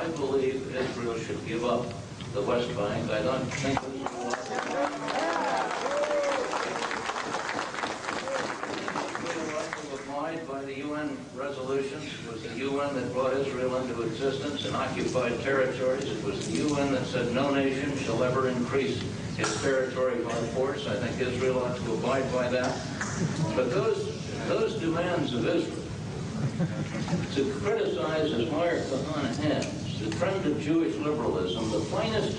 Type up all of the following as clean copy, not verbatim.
I believe Israel should give up the West Bank. I don't think Israel ought to abide by the UN resolutions. It was the UN that brought Israel into existence in occupied territories. It was the UN that said no nation shall ever increase its territory by force. I think Israel ought to abide by that. But those demands of Israel to criticize, as Meir Kahane has, the trend of Jewish liberalism, the finest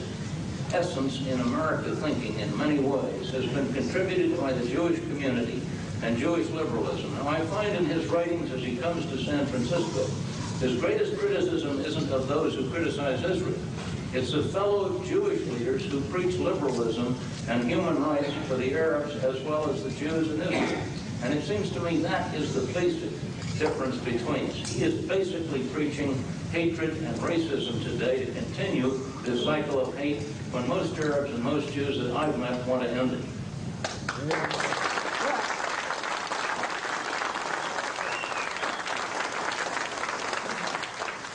essence in American thinking in many ways, has been contributed by the Jewish community and Jewish liberalism. Now, I find in his writings as he comes to San Francisco, his greatest criticism isn't of those who criticize Israel. It's of fellow Jewish leaders who preach liberalism and human rights for the Arabs as well as the Jews in Israel. And it seems to me that is the basic difference between us. He is basically preaching hatred and racism today to continue this cycle of hate when most Arabs and most Jews that I've met want to end it.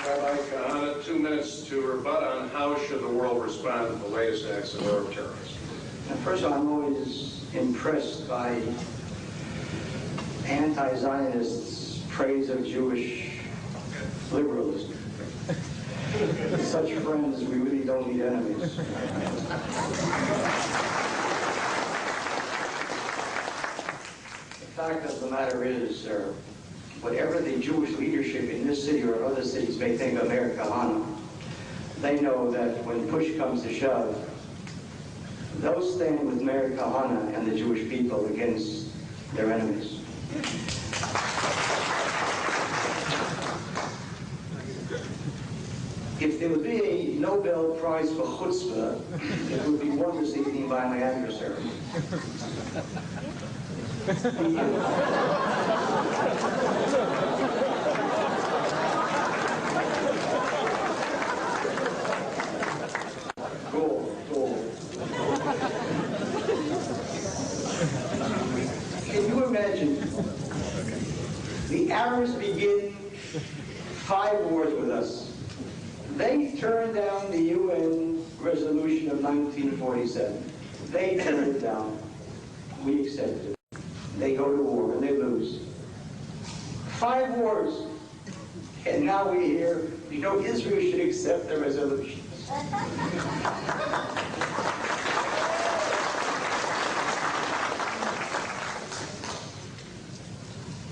Rabbi Kahane, 2 minutes to rebut on how should the world respond to the latest acts of Arab terrorists. First of all, I'm always impressed by anti-Zionists' praise of Jewish liberalism. Such friends, we really don't need enemies. The fact of the matter is, whatever the Jewish leadership in this city or other cities may think of Meir Kahane, they know that when push comes to shove, they'll stand with Meir Kahane and the Jewish people against their enemies. If there would be a Nobel Prize for chutzpah, it would be won this evening by my adversary. Goal. Can you imagine? The Arabs begin 5 wars with us. They turned down the UN resolution of 1947. They turned it down. We accepted it. They go to war and they lose. 5 wars. And now we hear, Israel should accept the resolutions.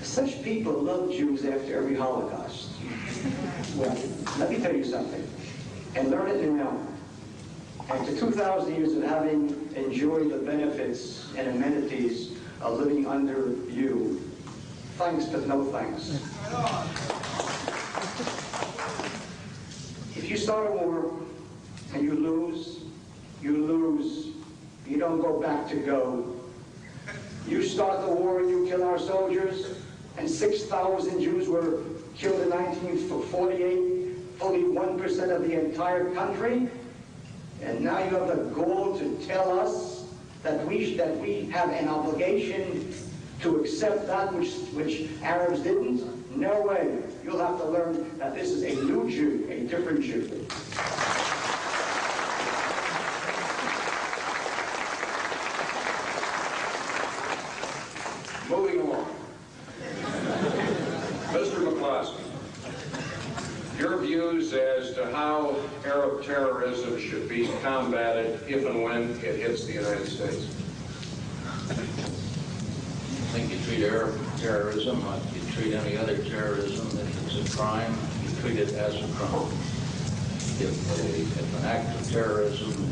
Such people love Jews after every Holocaust. Well, let me tell you something, and learn it now. After 2,000 years of having enjoyed the benefits and amenities of living under you, thanks but no thanks. If you start a war and you lose, you lose. You don't go back to go. You start the war and you kill our soldiers, and 6,000 Jews were killed in 1948, fully 1% of the entire country. And now you have the gall to tell us that we have an obligation to accept that which Arabs didn't? No way. You'll have to learn that this is a new Jew, a different Jew. Moving along. Mr. McCloskey, your views as to how Arab terrorism should be combated if and when it hits the United States. I think you treat Arab terrorism like you treat any other terrorism. If it's a crime, you treat it as a crime. If an act of terrorism